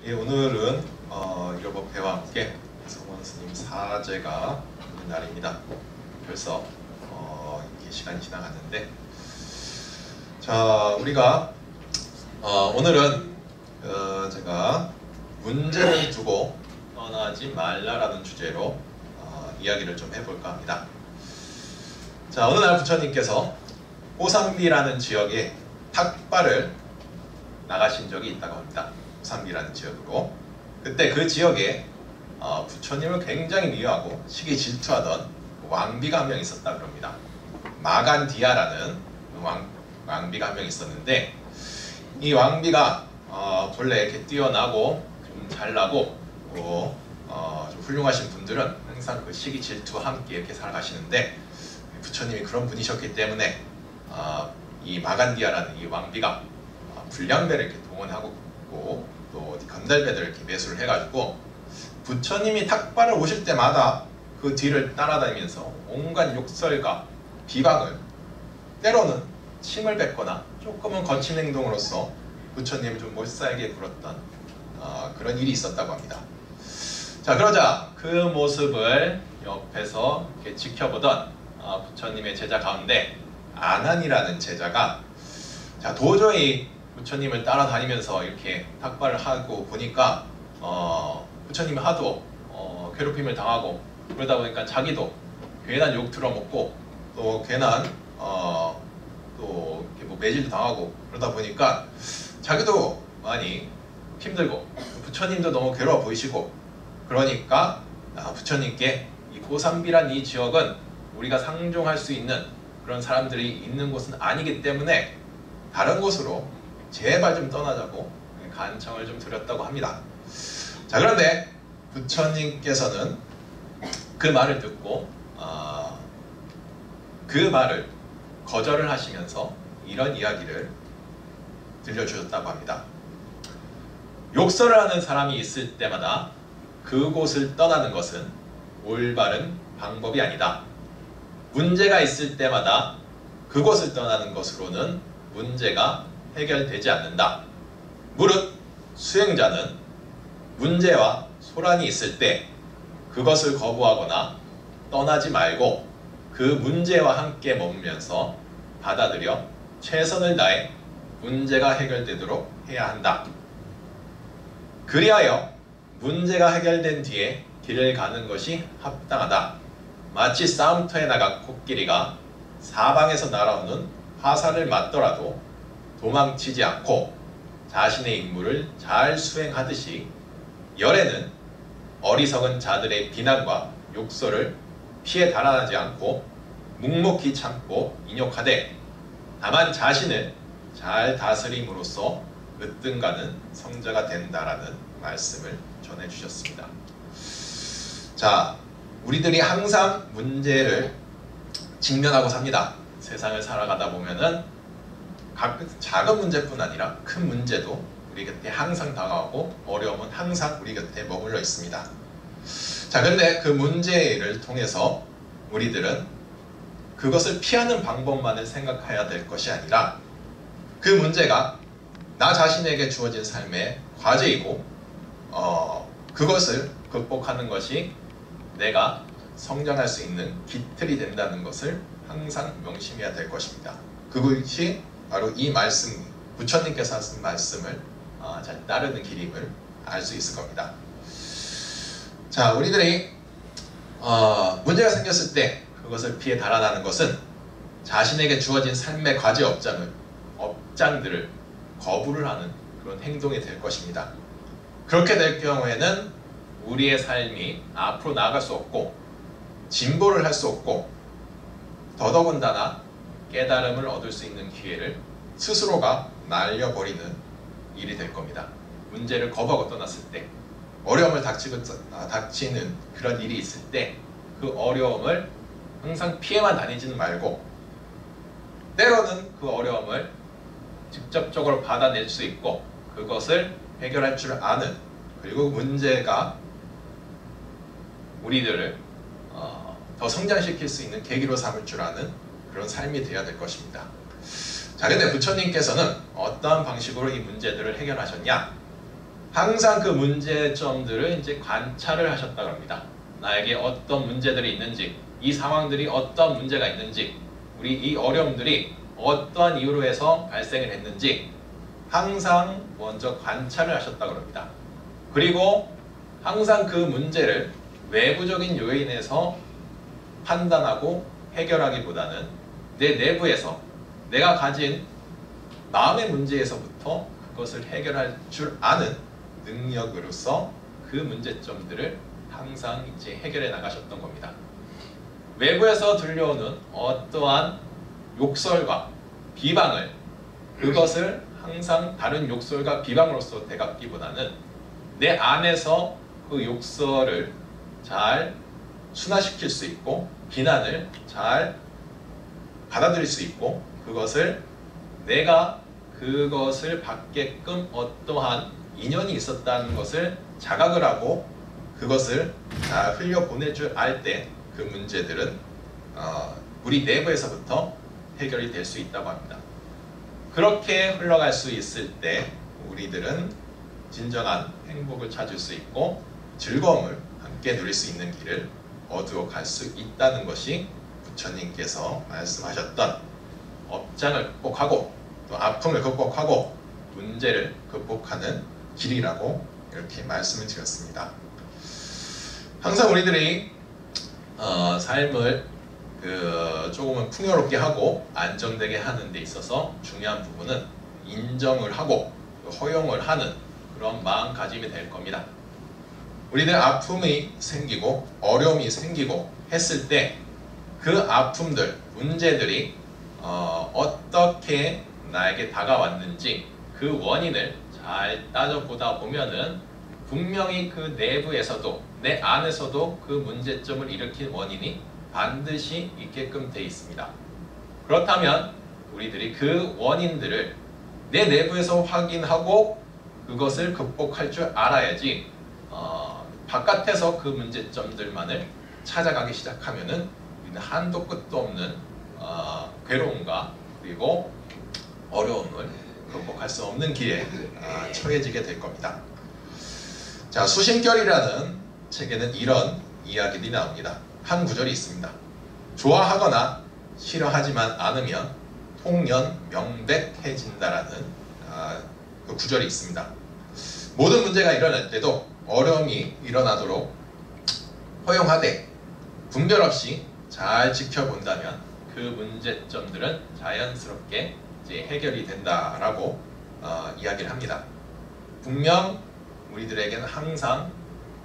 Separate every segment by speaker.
Speaker 1: 예, 오늘은 일요법회와 함께 성원 스님 사제가 있는 날입니다. 벌써 이렇게 시간이 지나갔는데, 자, 우리가 오늘은 제가 문제를 두고 떠나지 말라라는 주제로 이야기를 좀 해볼까 합니다. 자, 어느 날 부처님께서 고삼비라는 지역에 탁발을 나가신 적이 있다고 합니다. 고삼비라는 지역으로. 그때 그 지역에 부처님을 굉장히 미워하고 시기 질투하던 왕비가 한 명 있었다 그럽니다. 마간디아라는 왕비가 한 명 있었는데, 이 왕비가 본래 이렇게 뛰어나고 좀 잘나고 좀 훌륭하신 분들은 항상 그 시기 질투와 함께 이렇게 살아가시는데, 부처님이 그런 분이셨기 때문에 이 마간디아라는 이 왕비가 불량배를 이렇게 동원하고 또 건달배들을 이렇게 매수를 해가지고 부처님이 탁발을 오실 때마다 그 뒤를 따라다니면서 온갖 욕설과 비방을, 때로는 침을 뱉거나 조금은 거친 행동으로서 부처님을 좀 못살게 굴었던 그런 일이 있었다고 합니다. 자, 그러자 그 모습을 옆에서 이렇게 지켜보던 부처님의 제자 가운데 아난이라는 제자가, 자, 도저히 부처님을 따라다니면서 이렇게 탁발을 하고 보니까 부처님이 하도 괴롭힘을 당하고 그러다 보니까 자기도 괜한 욕 들어먹고 또 괜한 또 이렇게 뭐 매질도 당하고 그러다 보니까 자기도 많이 힘들고 부처님도 너무 괴로워 보이시고, 그러니까 부처님께 이 고삼비란 이 지역은 우리가 상종할 수 있는 그런 사람들이 있는 곳은 아니기 때문에 다른 곳으로 제발 좀 떠나자고 간청을 좀 드렸다고 합니다. 자, 그런데 부처님께서는 그 말을 듣고 그 말을 거절을 하시면서 이런 이야기를 들려주셨다고 합니다. 욕설을 하는 사람이 있을 때마다 그곳을 떠나는 것은 올바른 방법이 아니다. 문제가 있을 때마다 그곳을 떠나는 것으로는 문제가 해결되지 않는다. 무릇 수행자는 문제와 소란이 있을 때 그것을 거부하거나 떠나지 말고 그 문제와 함께 머물면서 받아들여 최선을 다해 문제가 해결되도록 해야 한다. 그리하여 문제가 해결된 뒤에 길을 가는 것이 합당하다. 마치 싸움터에 나간 코끼리가 사방에서 날아오는 화살을 맞더라도 도망치지 않고 자신의 임무를 잘 수행하듯이, 열에는 어리석은 자들의 비난과 욕설을 피해 달아나지 않고 묵묵히 참고 인욕하되 다만 자신을 잘 다스림으로써 으뜸가는 성자가 된다라는 말씀을 전해주셨습니다. 자, 우리들이 항상 문제를 직면하고 삽니다. 세상을 살아가다 보면은 가끔 작은 문제뿐 아니라 큰 문제도 우리 곁에 항상 다가오고 어려움은 항상 우리 곁에 머물러 있습니다. 자, 그런데 그 문제를 통해서 우리들은 그것을 피하는 방법만을 생각해야 될 것이 아니라 그 문제가 나 자신에게 주어진 삶의 과제이고 그것을 극복하는 것이 내가 성장할 수 있는 깃틀이 된다는 것을 항상 명심해야 될 것입니다. 그것이 바로 이 말씀, 부처님께서 하신 말씀을 잘 따르는 길임을 알 수 있을 겁니다. 자, 우리들이 문제가 생겼을 때 그것을 피해 달아나는 것은 자신에게 주어진 삶의 과제 업장들을 거부를 하는 그런 행동이 될 것입니다. 그렇게 될 경우에는 우리의 삶이 앞으로 나아갈 수 없고 진보를 할 수 없고, 더더군다나 깨달음을 얻을 수 있는 기회를 스스로가 날려버리는 일이 될 겁니다. 문제를 거부하고 떠났을 때, 어려움을 닥치는 그런 일이 있을 때 그 어려움을 항상 피해만 다니지는 말고 때로는 그 어려움을 직접적으로 받아낼 수 있고 그것을 해결할 줄 아는, 그리고 문제가 우리들을 더 성장시킬 수 있는 계기로 삼을 줄 아는 그런 삶이 되어야 될 것입니다. 자, 근데 부처님께서는 어떠한 방식으로 이 문제들을 해결하셨냐? 항상 그 문제점들을 이제 관찰을 하셨다고 합니다. 나에게 어떤 문제들이 있는지, 이 상황들이 어떤 문제가 있는지, 우리 이 어려움들이 어떠한 이유로 해서 발생을 했는지 항상 먼저 관찰을 하셨다고 합니다. 그리고 항상 그 문제를 외부적인 요인에서 판단하고 해결하기보다는 내 내부에서 내가 가진 마음의 문제에서부터 그것을 해결할 줄 아는 능력으로서 그 문제점들을 항상 이제 해결해 나가셨던 겁니다. 외부에서 들려오는 어떠한 욕설과 비방을 그것을 항상 다른 욕설과 비방으로서 되갚기보다는 내 안에서 그 욕설을 잘 순화시킬 수 있고 비난을 잘 받아들일 수 있고 그것을 내가 그것을 받게끔 어떠한 인연이 있었다는 것을 자각을 하고 그것을 잘 흘려보낼 줄 알 때 그 문제들은 우리 내부에서부터 해결이 될 수 있다고 합니다. 그렇게 흘러갈 수 있을 때 우리들은 진정한 행복을 찾을 수 있고 즐거움을 함께 누릴 수 있는 길을 어두어 갈 수 있다는 것이 부처님께서 말씀하셨던 업장을 극복하고 또 아픔을 극복하고 문제를 극복하는 길이라고 이렇게 말씀을 드렸습니다. 항상 우리들이 삶을 조금은 풍요롭게 하고 안정되게 하는 데 있어서 중요한 부분은 인정을 하고 허용을 하는 그런 마음가짐이 될 겁니다. 우리들 아픔이 생기고 어려움이 생기고 했을 때 그 아픔들, 문제들이 어떻게 나에게 다가왔는지 그 원인을 잘 따져보다 보면은 분명히 그 내부에서도 내 안에서도 그 문제점을 일으킨 원인이 반드시 있게끔 돼 있습니다. 그렇다면 우리들이 그 원인들을 내 내부에서 확인하고 그것을 극복할 줄 알아야지 바깥에서 그 문제점들만을 찾아가기 시작하면은 우리는 한도 끝도 없는 괴로움과 그리고 어려움을 극복할 수 없는 길에 처해지게 될 겁니다. 자, 수심결이라는 책에는 이런 이야기들이 나옵니다. 한 구절이 있습니다. 좋아하거나 싫어하지만 않으면 통연명백해진다라는 그 구절이 있습니다. 모든 문제가 일어날 때도 어려움이 일어나도록 허용하되 분별 없이 잘 지켜본다면 그 문제점들은 자연스럽게 이제 해결이 된다라고 이야기를 합니다. 분명 우리들에게는 항상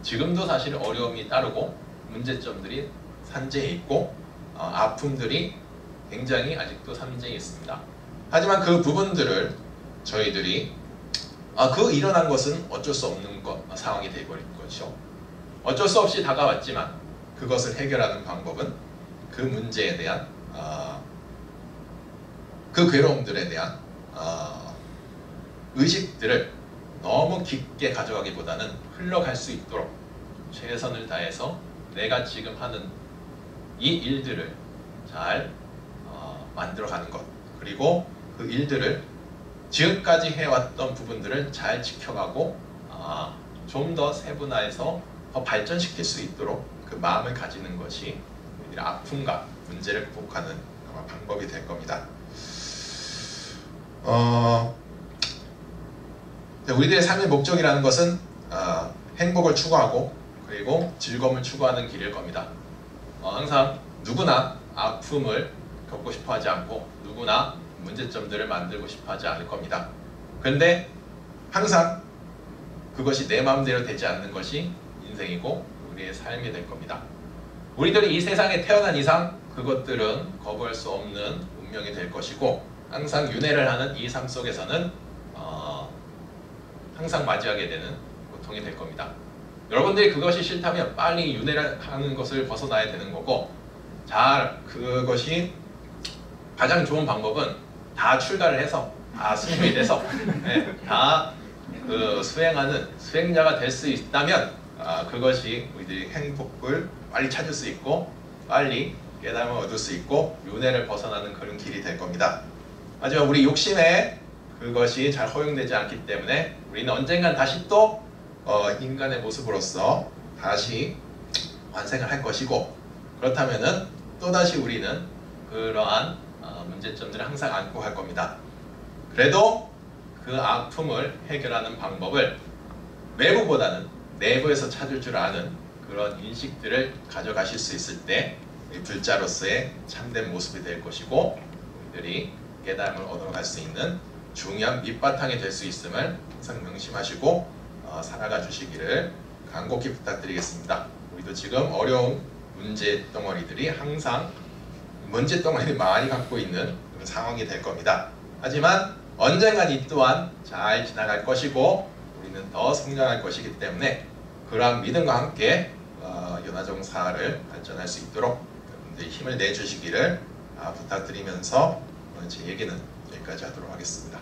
Speaker 1: 지금도 사실 어려움이 따르고 문제점들이 산재해 있고 아픔들이 굉장히 아직도 산재해 있습니다. 하지만 그 부분들을 저희들이 그 일어난 것은 어쩔 수 없는 상황이 되어버린 것이죠. 어쩔 수 없이 다가왔지만 그것을 해결하는 방법은 그 문제에 대한 그 괴로움들에 대한 의식들을 너무 깊게 가져가기보다는 흘러갈 수 있도록 최선을 다해서 내가 지금 하는 이 일들을 잘 만들어가는 것, 그리고 그 일들을 지금까지 해왔던 부분들을 잘 지켜가고 좀 더 세분화해서 더 발전시킬 수 있도록 그 마음을 가지는 것이 우리들의 아픔과 문제를 극복하는 아마 방법이 될 겁니다. 우리들의 삶의 목적이라는 것은 행복을 추구하고 그리고 즐거움을 추구하는 길일 겁니다. 항상 누구나 아픔을 겪고 싶어 하지 않고 누구나 문제점들을 만들고 싶어 하지 않을 겁니다. 그런데 항상 그것이 내 마음대로 되지 않는 것이 인생이고 우리의 삶이 될 겁니다. 우리들이 이 세상에 태어난 이상 그것들은 거부할 수 없는 운명이 될 것이고 항상 윤회를 하는 이 삶 속에서는 항상 맞이하게 되는 고통이 될 겁니다. 여러분들이 그것이 싫다면 빨리 윤회를 하는 것을 벗어나야 되는 거고 그것이 가장 좋은 방법은 다 출가를 해서 다 스님이 돼서 다 그 수행하는 수행자가 될 수 있다면 그것이 우리들이 행복을 빨리 찾을 수 있고 빨리 깨달음을 얻을 수 있고 윤회를 벗어나는 그런 길이 될 겁니다. 하지만 우리 욕심에 그것이 잘 허용되지 않기 때문에 우리는 언젠간 다시 또 인간의 모습으로서 다시 완생을 할 것이고, 그렇다면은 또다시 우리는 그러한 문제점들을 항상 안고 갈 겁니다. 그래도 그 아픔을 해결하는 방법을 외부보다는 내부에서 찾을 줄 아는 그런 인식들을 가져가실 수 있을 때 불자로서의 참된 모습이 될 것이고, 우리들이 깨달음을 얻어갈 수 있는 중요한 밑바탕이 될 수 있음을 항상 명심하시고 살아가 주시기를 간곡히 부탁드리겠습니다. 우리도 지금 어려운 문제 덩어리들이 항상 문제 덩어리를 많이 갖고 있는 그런 상황이 될 겁니다. 하지만 언젠간 이 또한 잘 지나갈 것이고 우리는 더 성장할 것이기 때문에 그러한 믿음과 함께 연화종사를 발전할 수 있도록 여러분들이 힘을 내주시기를 부탁드리면서 오늘 제 얘기는 여기까지 하도록 하겠습니다.